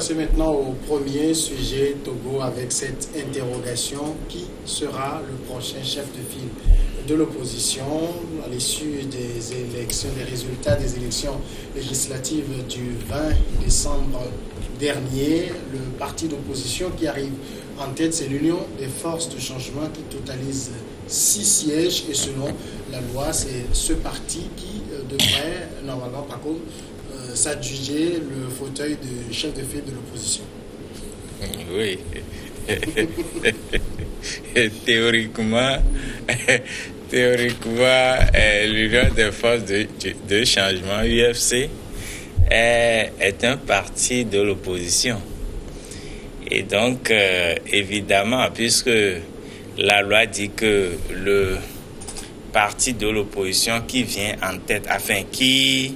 passer maintenant au premier sujet Togo avec cette interrogation. Qui sera le prochain chef de file de l'opposition à l'issue des élections, des résultats des élections législatives du 20 décembre dernier? Le parti d'opposition qui arrive en tête, c'est l'Union des forces de changement qui totalise 6 sièges et selon la loi, c'est ce parti qui devrait normalement, par contre, s'adjuger le fauteuil de chef de file de l'opposition. Oui. Théoriquement, l'Union des forces de changement, UFC, est un parti de l'opposition. Et donc, évidemment, puisque la loi dit que le parti de l'opposition qui vient en tête, qui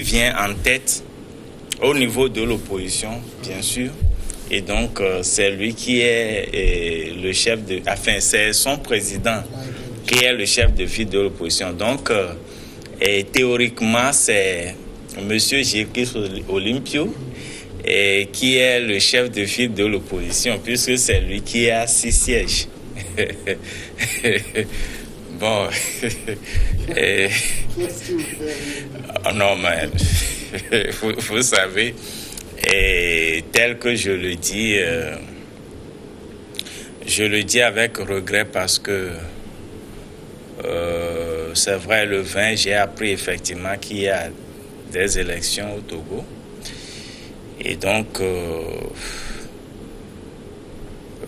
vient en tête au niveau de l'opposition, bien sûr. Et donc, c'est lui qui est le chef de... c'est son président qui est le chef de file de l'opposition. Donc, théoriquement, c'est M. Jékris Olympio qui est le chef de file de l'opposition, puisque c'est lui qui a 6 sièges. Bon, non, mais vous savez, tel que je le dis avec regret parce que c'est vrai, le 20, j'ai appris effectivement qu'il y a des élections au Togo. Et donc...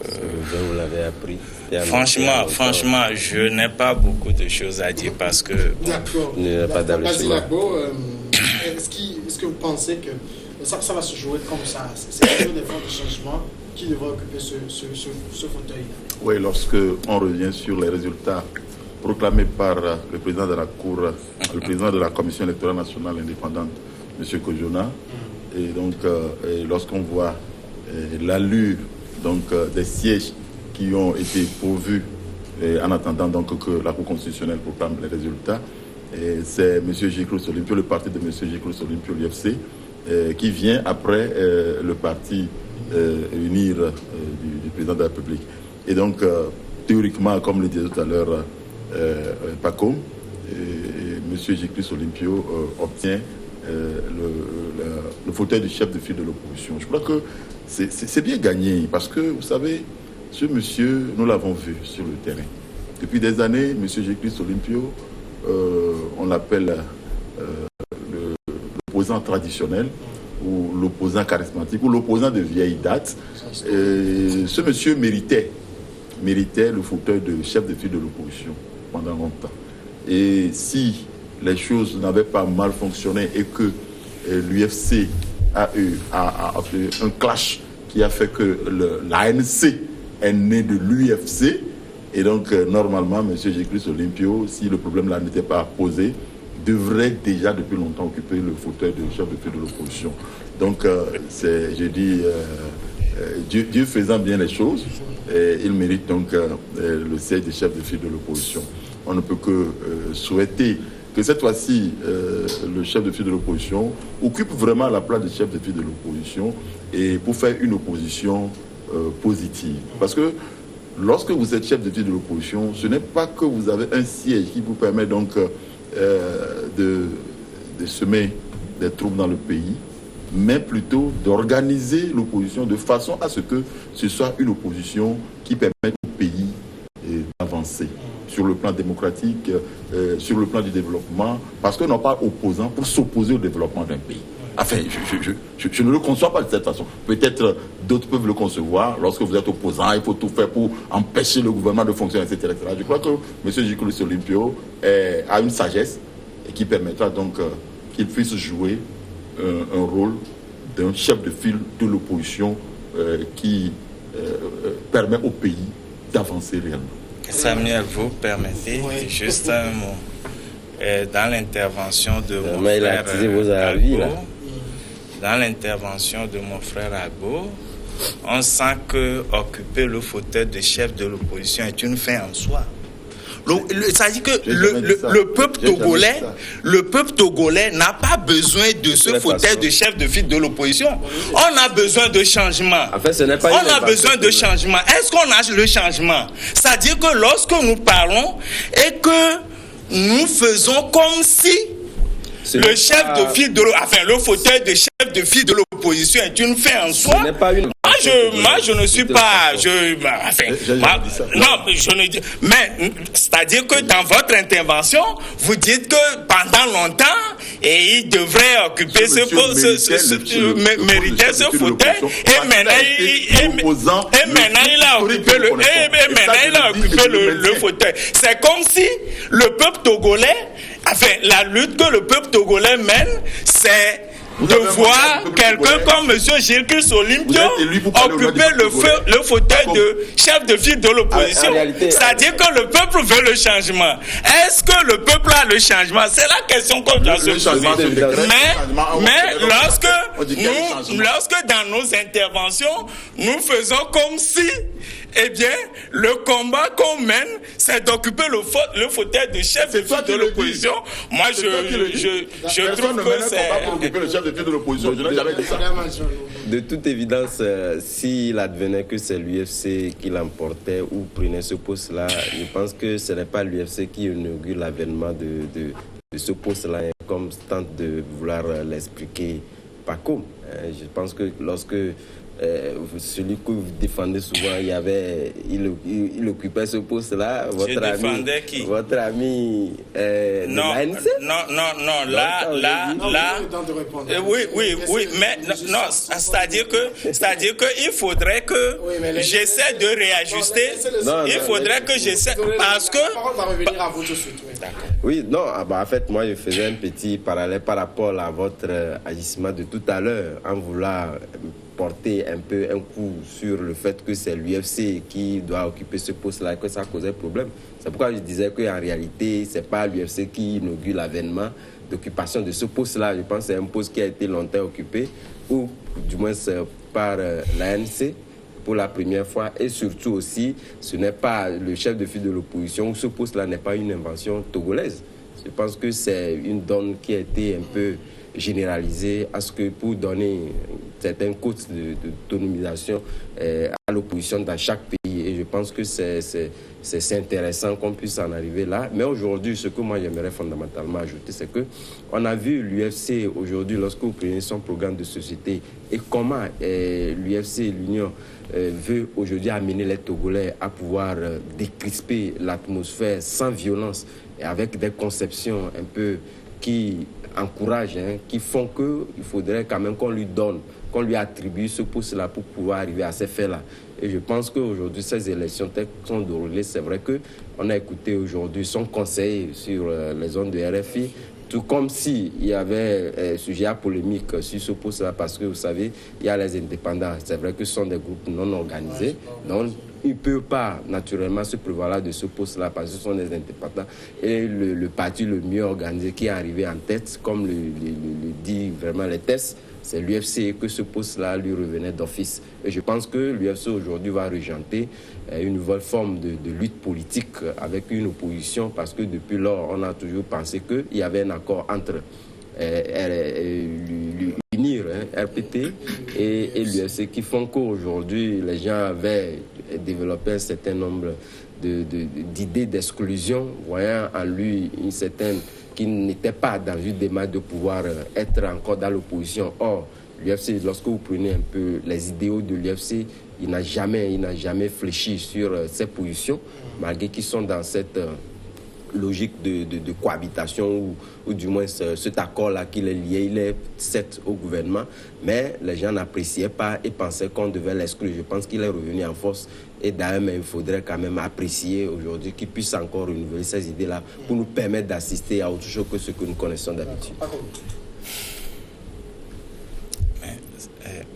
vous l'avez appris. Franchement, je n'ai pas beaucoup de choses à dire parce que... D'accord. Il n'y a pas d'allègement. Est-ce que vous pensez que ça va se jouer comme ça? C'est l'Union des forces de changement qui devrait occuper ce fauteuil? Oui, lorsque on revient sur les résultats proclamés par le président de la Cour, le président de la Commission électorale nationale indépendante, M. Kojona, et donc lorsqu'on voit l'allure des sièges qui ont été pourvus en attendant donc que la Cour constitutionnelle proclame les résultats, c'est M. Jékris Olympio, le parti de M. Jékris Olympio, l'UFC, qui vient après le parti UNIR du président de la République. Et donc, théoriquement, comme le disait tout à l'heure Paco, M. Jékris Olympio obtient le fauteuil du chef de file de l'opposition. Je crois que c'est bien gagné parce que, vous savez, ce monsieur, nous l'avons vu sur le terrain. Depuis des années, M. Jékris Olympio, on l'appelle l'opposant traditionnel ou l'opposant charismatique ou l'opposant de vieille date. Ce monsieur méritait le fauteuil de chef de file de l'opposition pendant longtemps. Et si les choses n'avaient pas mal fonctionné et que l'UFC a eu un clash qui a fait que l'ANC est né de l'UFC, et donc normalement M. Jékris Olympio, si le problème là n'était pas posé, devrait déjà depuis longtemps occuper le fauteuil de chef de file de l'opposition. Donc Dieu faisant bien les choses, il mérite donc le siège de chef de file de l'opposition. On ne peut que souhaiter que cette fois-ci, le chef de file de l'opposition occupe vraiment la place de chef de file de l'opposition et pour faire une opposition positive. Parce que lorsque vous êtes chef de file de l'opposition, ce n'est pas que vous avez un siège qui vous permet donc de semer des troubles dans le pays, mais plutôt d'organiser l'opposition de façon à ce que ce soit une opposition qui permette au pays d'avancer sur le plan démocratique, sur le plan du développement, parce qu'on n'a pas opposant pour s'opposer au développement d'un pays. Enfin, je ne le conçois pas de cette façon. Peut-être d'autres peuvent le concevoir. Lorsque vous êtes opposant, il faut tout faire pour empêcher le gouvernement de fonctionner, etc. etc. Je crois que M. Jékris Olympio a une sagesse et qui permettra donc qu'il puisse jouer un rôle d'un chef de file de l'opposition qui permet au pays d'avancer réellement. Samuel, vous permettez juste un mot. Dans l'intervention de mon frère Agbo, on sent que occuper le fauteuil de chef de l'opposition est une fin en soi. Ça dit que le peuple togolais n'a pas besoin de ce fauteuil de chef de file de l'opposition. On a besoin de changement. En fait, ce n'est pas on a besoin de changement. Est-ce qu'on a le changement? C'est-à-dire que lorsque nous parlons et que nous faisons comme si le chef de file le fauteuil de chef de file de l'opposition est une fin en soi. Moi, je ne suis pas. Mais c'est-à-dire que dans votre intervention, vous dites que pendant longtemps, il devrait occuper mériter ce fauteuil. Et maintenant, il a occupé le fauteuil. C'est comme si le peuple togolais, la lutte que le peuple togolais mène, c'est de voir quelqu'un comme M. Gilles Olympio occuper le fauteuil de chef de file de l'opposition. C'est-à-dire que le peuple veut le changement. Est-ce que le peuple a le changement? C'est la question qu'on doit se poser. Mais lorsque dans nos interventions, nous faisons comme si le combat qu'on mène, c'est d'occuper le fauteuil de chef de file de l'opposition. Moi, je trouve que c'est... De toute évidence, s'il advenait que c'est l'UFC qui l'emportait ou prenait ce poste-là, je pense que ce n'est pas l'UFC qui inaugure l'avènement de ce poste-là, comme tente de vouloir l'expliquer Paco. Je pense que lorsque celui que vous défendez souvent, il occupait ce poste-là. Votre ami non, oui, mais non, c'est-à-dire que il faudrait que j'essaie de réajuster. Il faudrait que j'essaie parce que. La parole va revenir à vous tout de suite. Oui, non, en fait, moi, je faisais un petit parallèle par rapport à votre agissement de tout à l'heure, en voulant porter un peu un coup sur le fait que c'est l'UFC qui doit occuper ce poste-là et que ça causait problème. C'est pourquoi je disais qu'en réalité, c'est pas l'UFC qui inaugure l'avènement d'occupation de ce poste-là. Je pense que c'est un poste qui a été longtemps occupé, ou du moins par l'ANC pour la première fois. Et surtout aussi, ce n'est pas le chef de file de l'opposition, ce poste-là n'est pas une invention togolaise. Je pense que c'est une donne qui a été un peu généralisée à ce que pour donner certaines cotes d'autonomisation à l'opposition dans chaque pays. Et je pense que c'est intéressant qu'on puisse en arriver là. Mais aujourd'hui, ce que moi j'aimerais fondamentalement ajouter, c'est que on a vu l'UFC aujourd'hui, lorsque vous prenez son programme de société, et comment l'UFC, l'Union, veut aujourd'hui amener les Togolais à pouvoir décrisper l'atmosphère sans violence et avec des conceptions un peu qui encouragent, qui font qu'il faudrait quand même qu'on lui donne, qu'on lui attribue ce poste-là pour pouvoir arriver à ces faits-là. Et je pense qu'aujourd'hui, ces élections telles qu'elles sont déroulées, c'est vrai qu'on a écouté aujourd'hui son conseil sur les ondes de RFI, tout comme s'il y avait sujet à polémique sur ce poste-là, parce que vous savez, il y a les indépendants. C'est vrai que ce sont des groupes non organisés, donc il ne peut pas naturellement se prévaloir de ce poste-là parce que ce sont des indépendants. Et le parti le mieux organisé qui est arrivé en tête, comme le dit vraiment les tests, c'est l'UFC, et que ce poste-là lui revenait d'office. Et je pense que l'UFC aujourd'hui va régenter une nouvelle forme de lutte politique avec une opposition, parce que depuis lors, on a toujours pensé qu'il y avait un accord entre l'UNIR, RPT et l'UFC, qui font qu'aujourd'hui, les gens avaient développé un certain nombre d'idées d'exclusion, voyant en lui une certaine qui n'était pas dans une démarche de pouvoir être encore dans l'opposition. Or, l'UFC, lorsque vous prenez un peu les idéaux de l'UFC, il n'a jamais fléchi sur ses positions, malgré qu'ils sont dans cette logique de cohabitation, ou du moins cet accord-là qu'il est lié, il est certes au gouvernement, mais les gens n'appréciaient pas et pensaient qu'on devait l'exclure. Je pense qu'il est revenu en force, et d'ailleurs, il faudrait quand même apprécier aujourd'hui qu'il puisse encore renouveler ces idées-là pour nous permettre d'assister à autre chose que ce que nous connaissons d'habitude.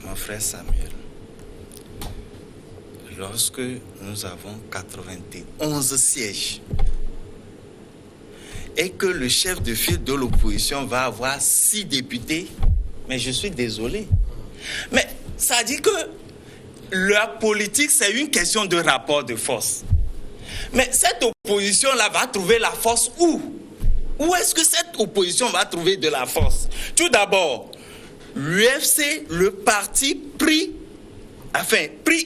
Mon frère Samuel, lorsque nous avons 91 sièges et que le chef de file de l'opposition va avoir 6 députés, mais je suis désolé. Mais ça dit que la politique, c'est une question de rapport de force. Mais cette opposition-là va trouver la force où? Où est-ce que cette opposition va trouver de la force? Tout d'abord, l'UFC, le parti pris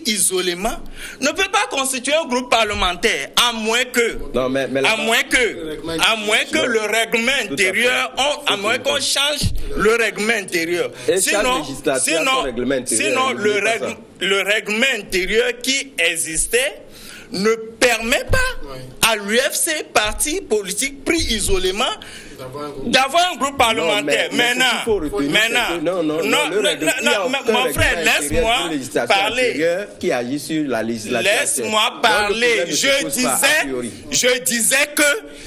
isolément, ne peut pas constituer un groupe parlementaire, à moins que le règlement intérieur, à moins qu'on change le règlement intérieur. Sinon, le règlement intérieur qui existait ne permet pas à l'UFC, parti politique pris isolément, d'avoir un groupe parlementaire. Mon frère, laisse-moi parler. Qui agit sur la législature. Laisse-moi parler. Je disais que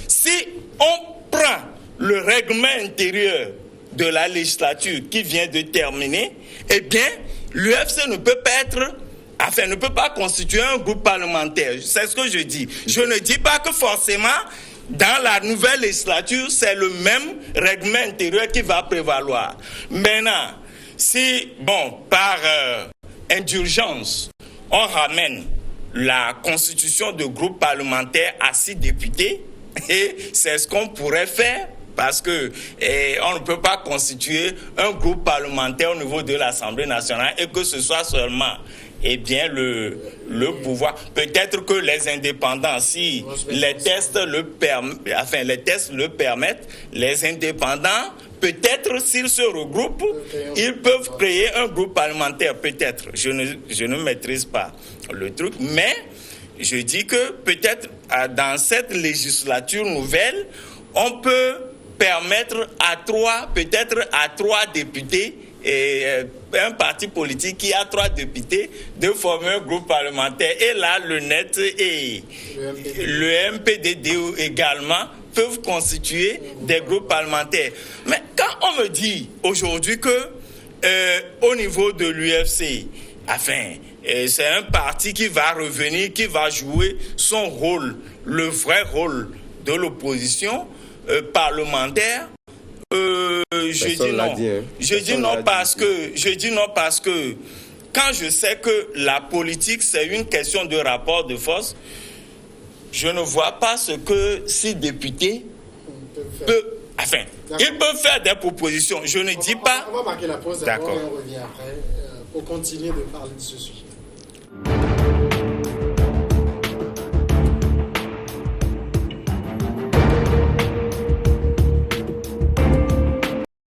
si on prend le règlement intérieur de la législature qui vient de terminer, eh bien, l'UFC ne peut pas constituer un groupe parlementaire. C'est ce que je dis. Je ne dis pas que forcément, dans la nouvelle législature, c'est le même règlement intérieur qui va prévaloir. Maintenant, si, par indulgence, on ramène la constitution de groupe parlementaire à 6 députés, et c'est ce qu'on pourrait faire, parce que on ne peut pas constituer un groupe parlementaire au niveau de l'Assemblée nationale et que ce soit seulement le pouvoir. Peut-être que les indépendants, si les tests le permettent, les indépendants, peut-être s'ils se regroupent, ils peuvent créer un groupe parlementaire, peut-être. Je ne maîtrise pas le truc, mais je dis que peut-être dans cette législature nouvelle, on peut permettre à 3 députés et un parti politique qui a 3 députés de former un groupe parlementaire. Et là, le NET et le MPDD également peuvent constituer des groupes parlementaires. Mais quand on me dit aujourd'hui que au niveau de l'UFC, c'est un parti qui va revenir, qui va jouer son rôle, le vrai rôle de l'opposition parlementaire, je dis non. Je dis non parce que quand je sais que la politique c'est une question de rapport de force, je ne vois pas ce que 6 députés peuvent. Ils peuvent faire des propositions. Je ne dis pas. On va marquer la pause d'abord et on revient après pour continuer de parler de ce sujet.